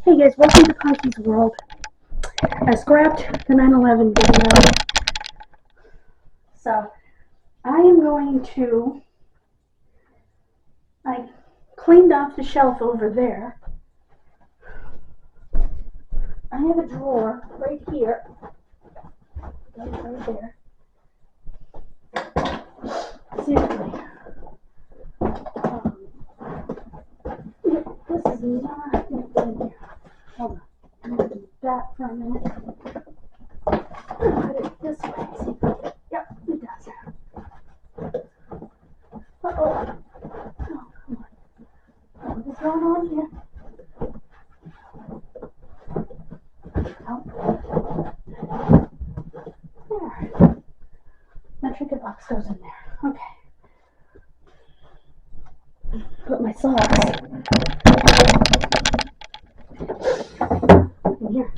Hey guys, welcome to Punky's World. I scrapped the 9/11 video, so I am going to, I cleaned off the shelf over there. I have a drawer right here, right there. Seriously. This is not in here. Hold on. I'm going to do that for a minute. Put it this way. See if it, yep, it does. Uh-oh. Oh, come on. What is going on here? Oh. There. My trinket box goes in there. Okay. Put my socks in here.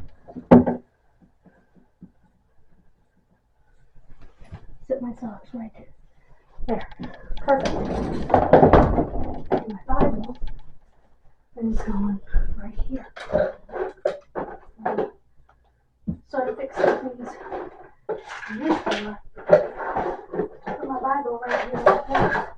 Sit my socks right there. Perfect. And my Bible is going right here. So I fix some things in this drawer. Put my Bible right here like that.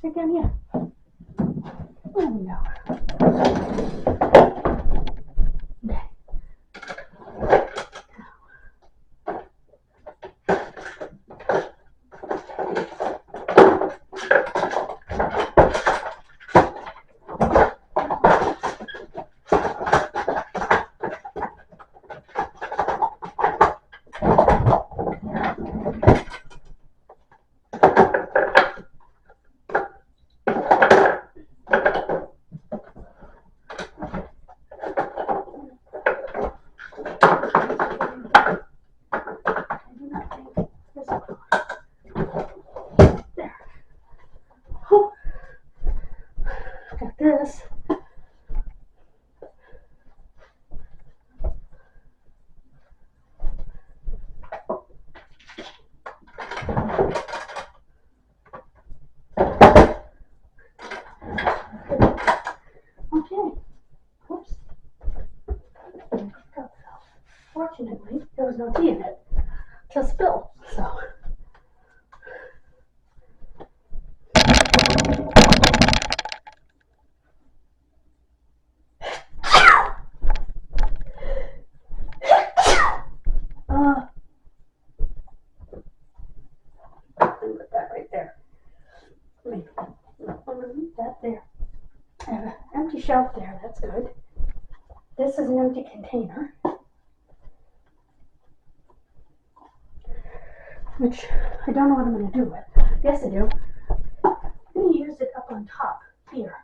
Again, yeah. There we go. Okay. Got this. Okay. Oops. Fortunately, there was no tea in it to spill, so. Put that right there. Maybe. That there. I have an empty shelf there, that's good. This is an empty container, which I don't know what I'm going to do with. Yes, I do. I'm going to use it up on top here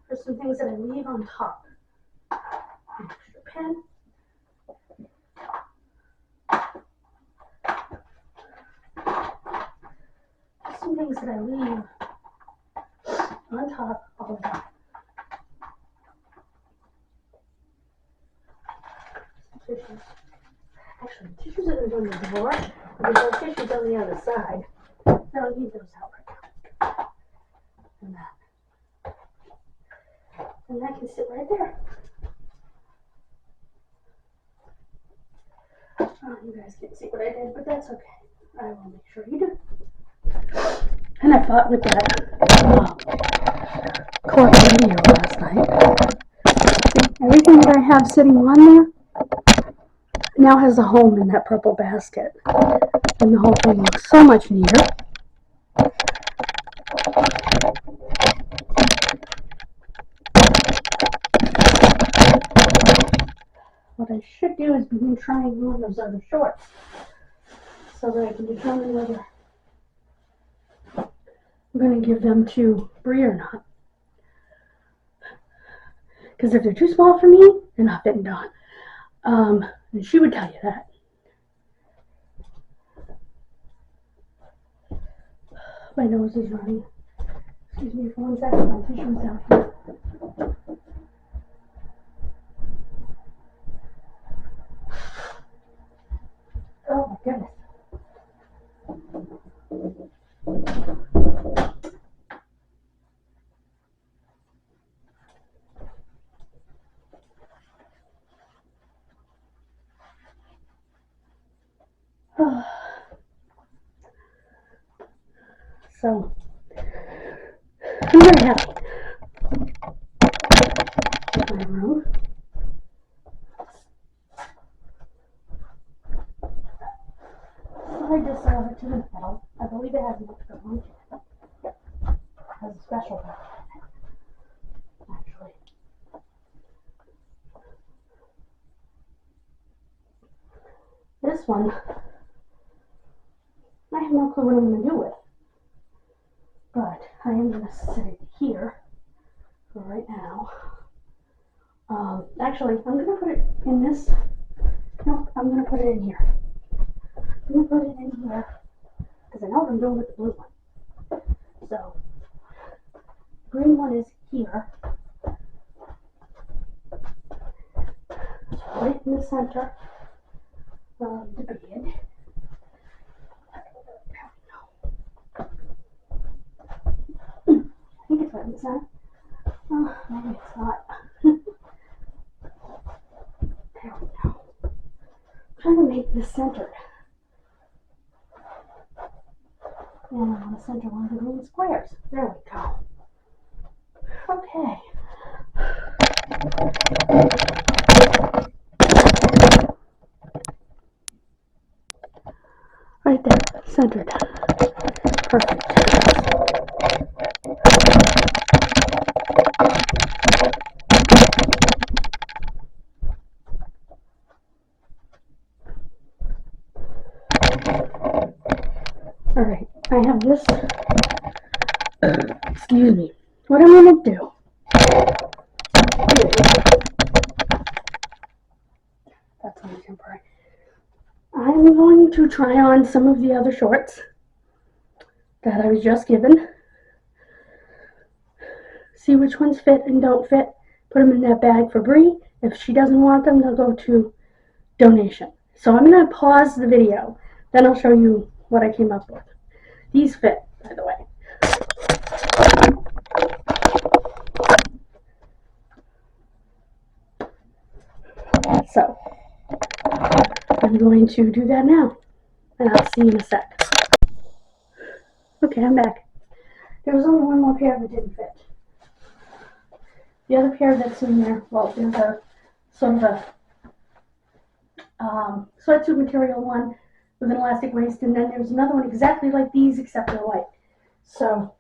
for some things that I leave on top. An extra pen. Some things that I leave on top all the time. Some tissues. Actually, tissues are going to go in the drawer. There's no tissues on the other side. I don't need those out right now. And that. And that can sit right there. Oh, you guys can't see what I did, but that's okay. I will make sure you do. And I fought with that cork video last night. Everything that I have sitting on there now has a home in that purple basket. And the whole thing looks so much neater. What I should do is begin trying on those other shorts so that I can determine whether I'm going to give them to Brie or not. Because if they're too small for me, they're not fitting Dawn. And she would tell you that. My nose is running. Excuse me for 1 second. My tissue's down here. Oh my goodness. So, I'm very happy with my room. I just it to the metal. I believe it has an extra one. Yep. It has a special one, actually. This one, I have no clue what I'm going to do with. But I am going to set it here for right now. Actually, I'm going to put it in this. No, I'm going to put it in here. I'm going to put it in here because I know what I'm doing with the blue one. So, green one is here. Right in the center of the bed. I think it's right in the center. Oh, maybe it's not. There we go. I'm trying to make this centered. And I want to center one of the green squares. There we go. Okay. Right there, centered. Perfect. Alright, I have this. Excuse me. What I'm going to do. That's only temporary. I'm going to try on some of the other shorts that I was just given. See which ones fit and don't fit. Put them in that bag for Brie. If she doesn't want them, they'll go to donation. So I'm going to pause the video. Then I'll show you what I came up with. These fit, by the way. So, I'm going to do that now. And I'll see you in a sec. Okay, I'm back. There was only one more pair that didn't fit. The other pair that's in there, well, there's a sort of a sweatsuit material one with an elastic waist, and then there's another one exactly like these except they're white. So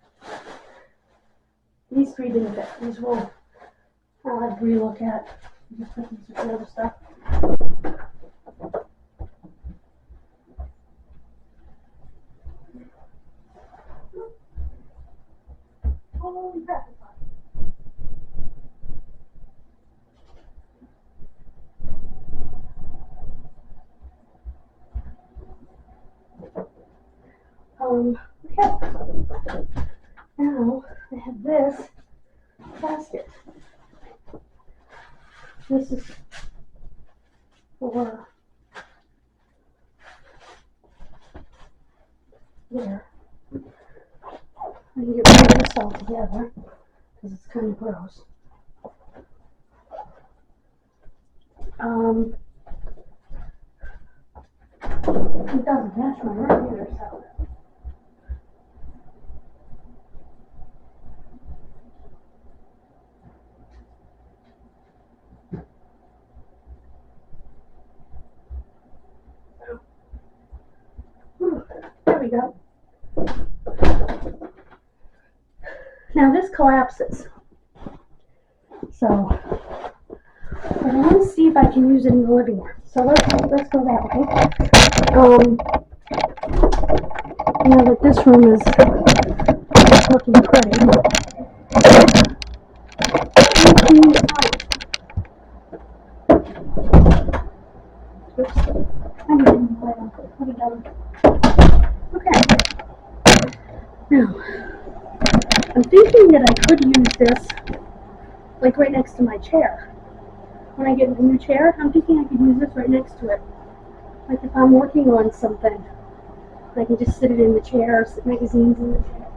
these three didn't fit. These I'll have Brie look at. Just put these with the other stuff. Holy crap. Okay. Now I have this basket. This is for there. I can get rid of this all together because it's kind of gross. It doesn't match my room either, so. There we go. Now this collapses. So I want to see if I can use it in the living room. So let's go that way. Now that this room is looking pretty. Oops. I didn't put it down. Okay. Now, I'm thinking that I could use this like right next to my chair. When I get a new chair, I'm thinking I could use this right next to it. Like if I'm working on something, I can just sit it in the chair, sit magazines in the chair,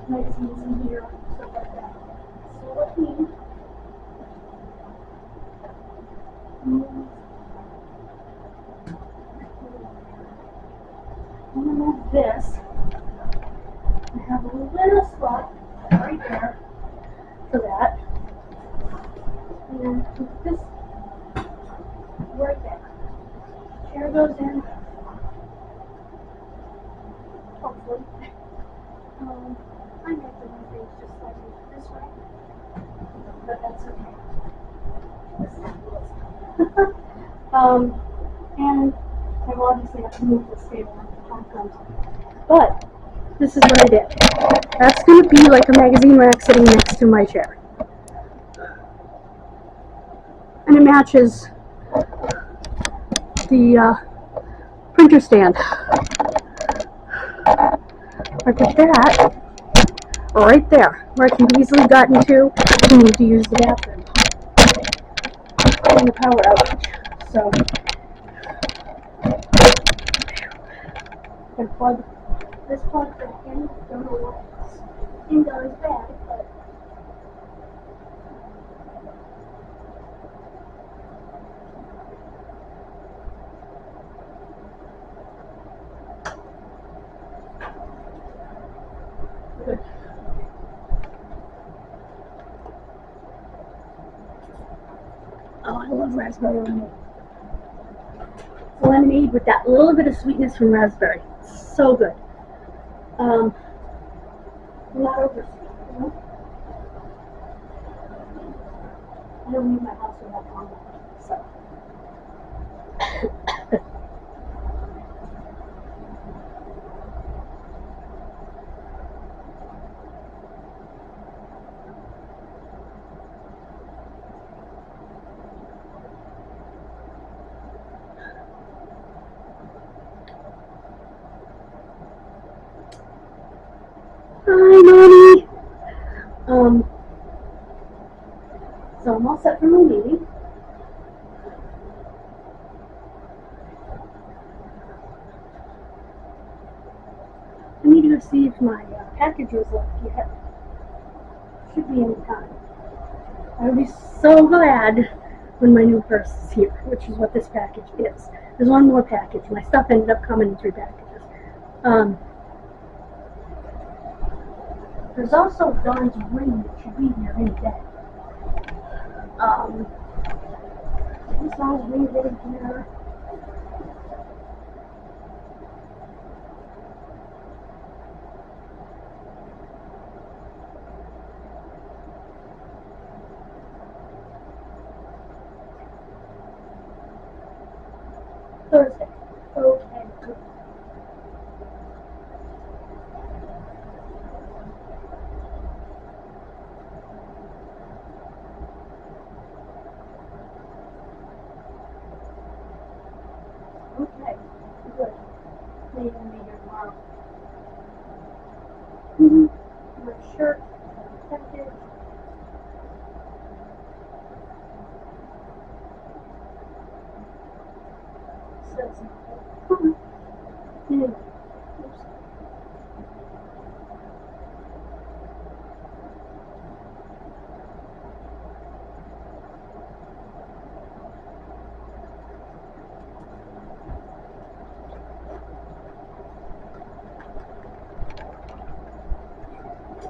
magazines in here, stuff like that. So let me move this. I have a little spot right there for that. And then put this right there. Chair goes in. Hopefully. I make the things just slightly this way, but that's okay. And I will obviously have to move this table when the time comes. But this is what I did. That's going to be like a magazine rack sitting next to my chair. And it matches the printer stand. I put that right there, where I can be easily gotten to if I need to use the bathroom and the power outage. So I can plug this plug back in. Don't know what this thing does bad, but good. Oh, I love raspberry lemonade. Lemonade with that little bit of sweetness from raspberry. So good. Not over sweet, you know? I don't leave my house without caramel, so. Hi, Mommy. So I'm all set for my meeting. I need to go see if my package was left yet. Should be any time. I would be so glad when my new purse is here, which is what this package is. There's one more package. My stuff ended up coming in 3 packages. There's also Dawn's ring that should be here any day. This Dawn's ring getting here. Thursday. Okay. Okay. Good. Maybe I'll be here tomorrow. My shirt. Package. Anyway.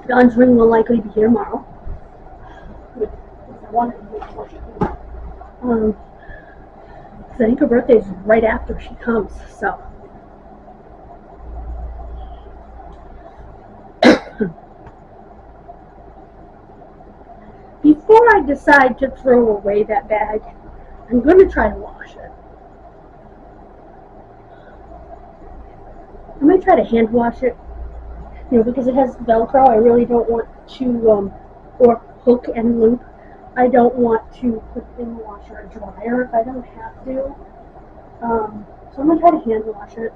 Dawn's ring will likely be here tomorrow. I wanted to be before she came. Because I think her birthday is right after she comes, so. Before I decide to throw away that bag, I'm going to try to wash it. I might try to hand wash it. you know, because it has Velcro, I really don't want to, or hook and loop, I don't want to put it in the washer or dryer if I don't have to. So I'm going to try to hand wash it.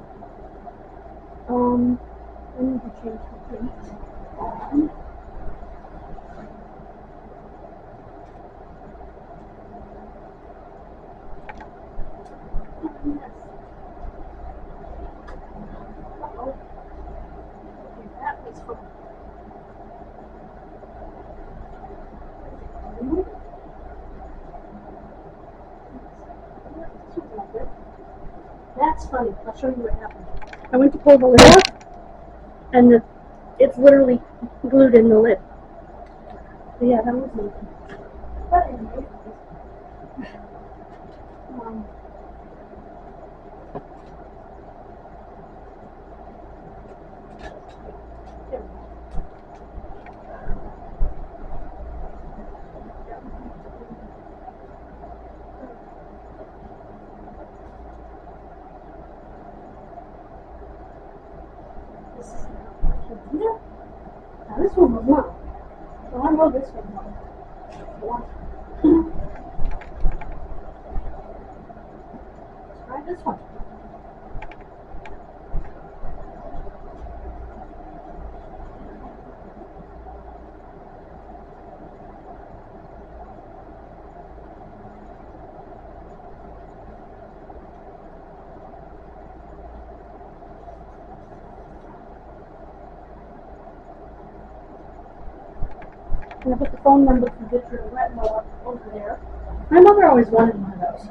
I need to change the date. Yes. Uh-oh. Okay, that was fun. That's funny. I'll show you what happened. I went to pull the lid off, and it's literally glued in the lid. So yeah, that was me. But anyway, there we go. This is not. Now this one was not. So I love this one more. Let's try this one. And I put the phone number for Fetch Referal over there. My mother always wanted one of those.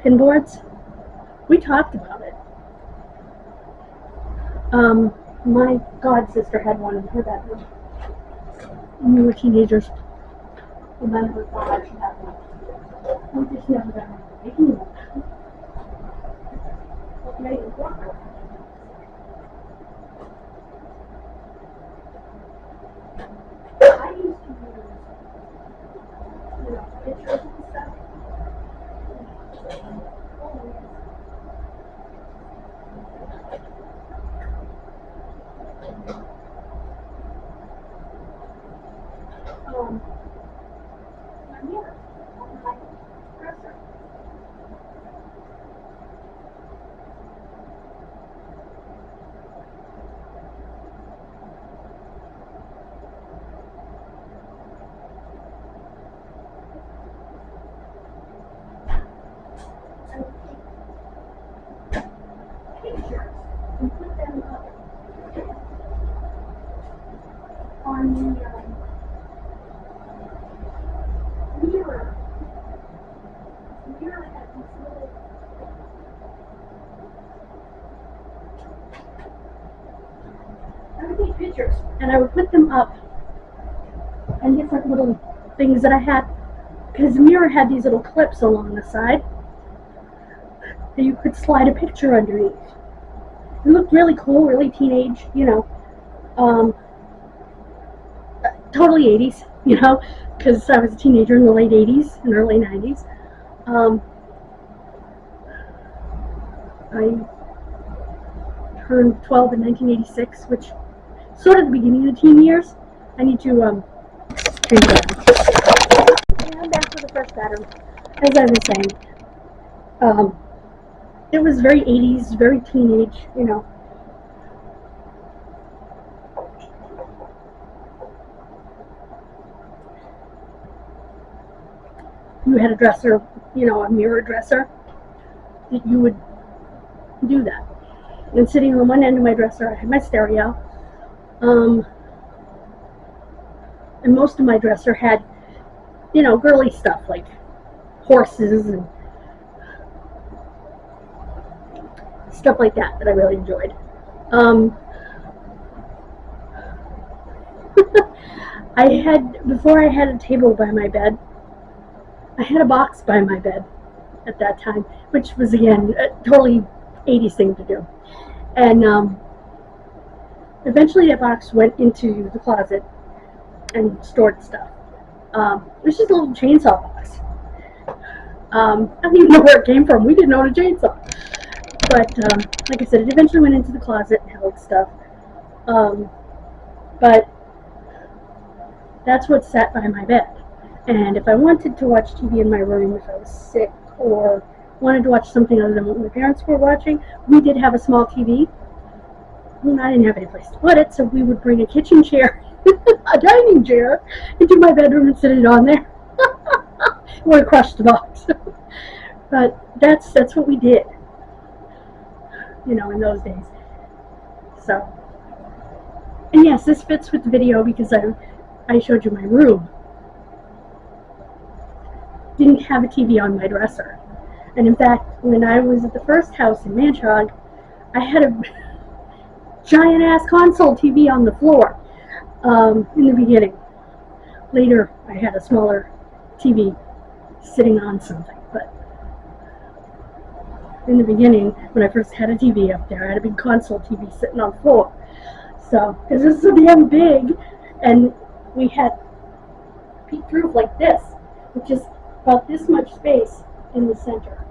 Pin boards. We talked about it. My god sister had one in her bedroom. When we were teenagers. And I never thought I should have one. I just never got around to making one. Okay, it's working. I used to use, you know, pictures and stuff. My mirror on my dresser. Pictures and put them up on the mirror. The mirror had these little I would take pictures and I would put them up and different little things that I had, because the mirror had these little clips along the side that you could slide a picture underneath. It looked really cool, really teenage, you know, totally 80s, you know, because I was a teenager in the late 80s and early 90s. I turned 12 in 1986, which sort of the beginning of the teen years. I need to change that. And I'm back to the first battery. As I was saying, it was very 80s, very teenage, you know. You had a dresser, you know, a mirror dresser, that you would do that. And sitting on one end of my dresser, I had my stereo. And most of my dresser had, you know, girly stuff like horses and stuff like that I really enjoyed. Before I had a table by my bed, I had a box by my bed at that time, which was, again, a totally 80s thing to do. And eventually that box went into the closet and stored stuff. It was just a little chainsaw box. I don't even know where it came from. We didn't own a chainsaw. But like I said, it eventually went into the closet and held stuff. But that's what sat by my bed. And if I wanted to watch TV in my room, if I was sick or wanted to watch something other than what my parents were watching, we did have a small TV. I didn't have any place to put it, so we would bring a kitchen chair, a dining chair, into my bedroom and sit it on there. Or crush the box. But that's what we did, in those days. So, and yes, this fits with the video because I showed you my room. Didn't have a TV on my dresser. And in fact, when I was at the first house in Manchog, I had a giant ass console TV on the floor in the beginning. Later, I had a smaller TV sitting on something, but in the beginning, when I first had a TV up there, I had a big console TV sitting on the floor. So, because this is so damn big, and we had peeked roof like this, which is about this much space in the center.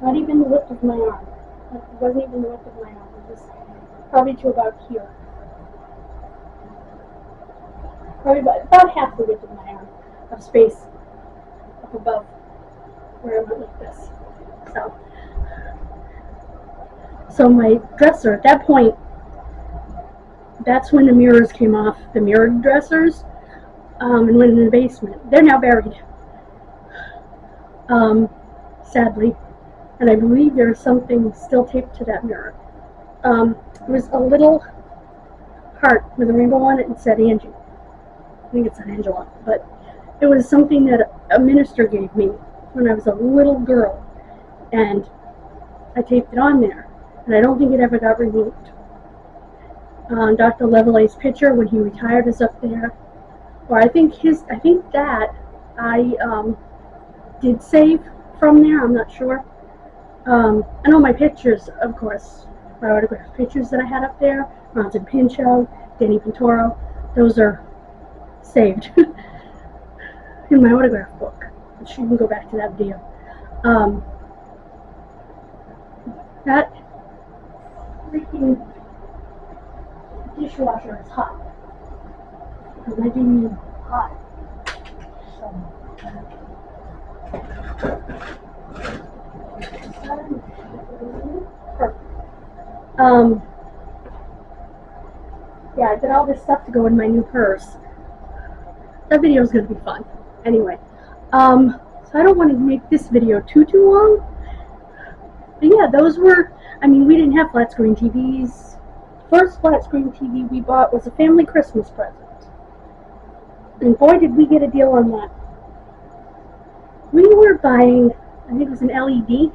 Not even the width of my arm. It wasn't even the width of my arm. It was probably to about here. Probably about half the width of my arm of space up above where I went like this. So my dresser, at that point, that's when the mirrors came off, the mirrored dressers, and went in the basement. They're now buried, sadly, and I believe there's something still taped to that mirror. It was a little heart with a rainbow on it and said Angie. I think it said Angela, but it was something that a minister gave me when I was a little girl, and I taped it on there, and I don't think it ever got removed. Dr. Levelay's picture when he retired is up there, or I think that I did save from there. I'm not sure. I know my pictures, of course, my autograph pictures that I had up there, Ronson Pinchot, Danny Pintoro, those are saved in my autograph book, which you can go back to that video. That freaking dishwasher is hot, and I do mean hot. So, perfect. Yeah, I did all this stuff to go in my new purse. That video is going to be fun. Anyway, so I don't want to make this video too long. But yeah, those were, we didn't have flat screen TVs. First flat screen TV we bought was a family Christmas present. And boy, did we get a deal on that. We were buying, I think it was an LED,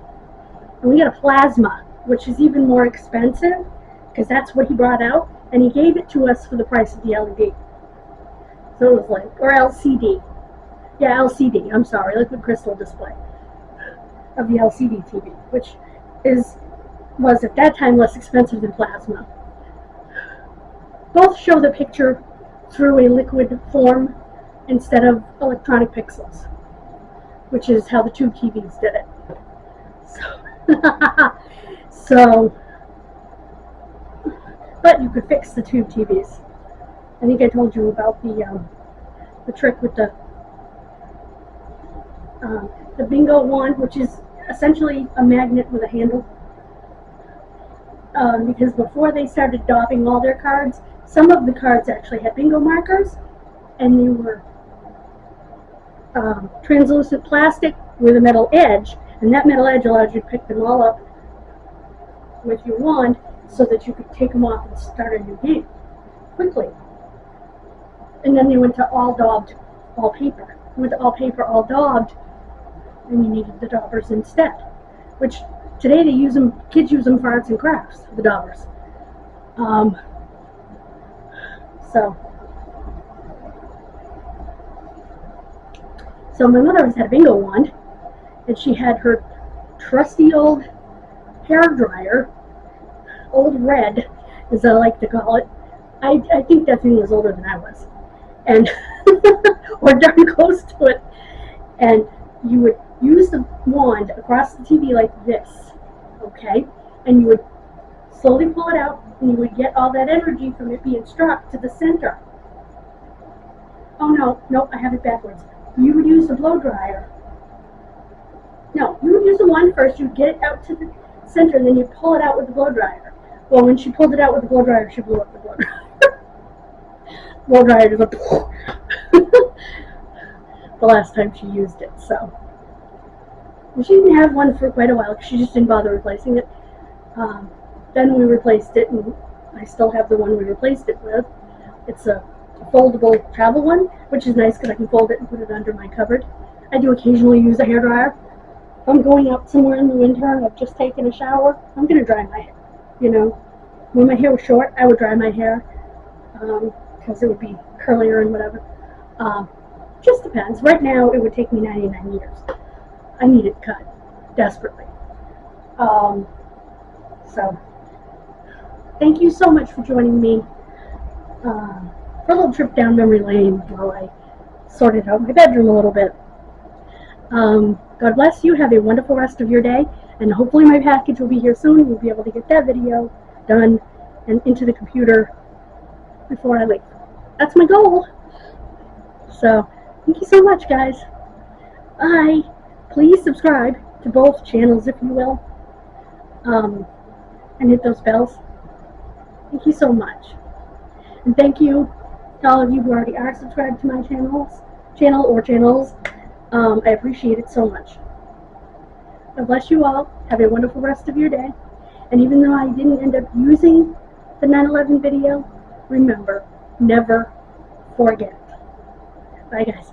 and we got a plasma, which is even more expensive, because that's what he brought out, and he gave it to us for the price of the LED. So it was like, or LCD. Yeah, LCD, I'm sorry, liquid crystal display of the LCD TV, which was at that time less expensive than plasma. Both show the picture through a liquid form instead of electronic pixels, which is how the tube TVs did it. So, but you could fix the tube TVs. I think I told you about the trick with the bingo wand, which is essentially a magnet with a handle. Because before they started daubing all their cards, some of the cards actually had bingo markers, and they were translucent plastic with a metal edge, and that metal edge allowed you to pick them all up with your wand so that you could take them off and start a new game quickly. And then they went to all daubed, all paper. Went to all paper, all daubed, and you needed the daubers instead. Which today they use them, kids use them for arts and crafts, the daubers. So my mother always had a bingo wand, and she had her trusty old hair dryer, old red, as I like to call it. I think that thing was older than I was, and or darn close to it. And you would use the wand across the TV like this, okay? And you would slowly pull it out, and you would get all that energy from it being struck to the center. Oh no, I have it backwards. You would use the blow dryer. No, you would use the one first, you'd get it out to the center, and then you'd pull it out with the blow dryer. Well, when she pulled it out with the blow dryer, she blew up the blow dryer. Blow dryer just went the last time she used it, so. And she didn't have one for quite a while, because she just didn't bother replacing it. Then we replaced it, and I still have the one we replaced it with. It's a foldable travel one, which is nice because I can fold it and put it under my cupboard. I do occasionally use a hairdryer. If I'm going out somewhere in the winter and I've just taken a shower, I'm going to dry my hair. You know, when my hair was short, I would dry my hair because it would be curlier and whatever. Just depends. Right now, it would take me 99 years. I need it cut desperately. So, thank you so much for joining me for a little trip down memory lane while I sorted out my bedroom a little bit. God bless you. Have a wonderful rest of your day, and hopefully my package will be here soon. We'll be able to get that video done and into the computer before I leave. That's my goal. So, thank you so much, guys. Bye. Please subscribe to both channels, if you will, and hit those bells. Thank you so much. And thank you to all of you who already are subscribed to my channel or channels. I appreciate it so much. God bless you all. Have a wonderful rest of your day. And even though I didn't end up using the 9/11 video, remember, never forget. Bye, guys.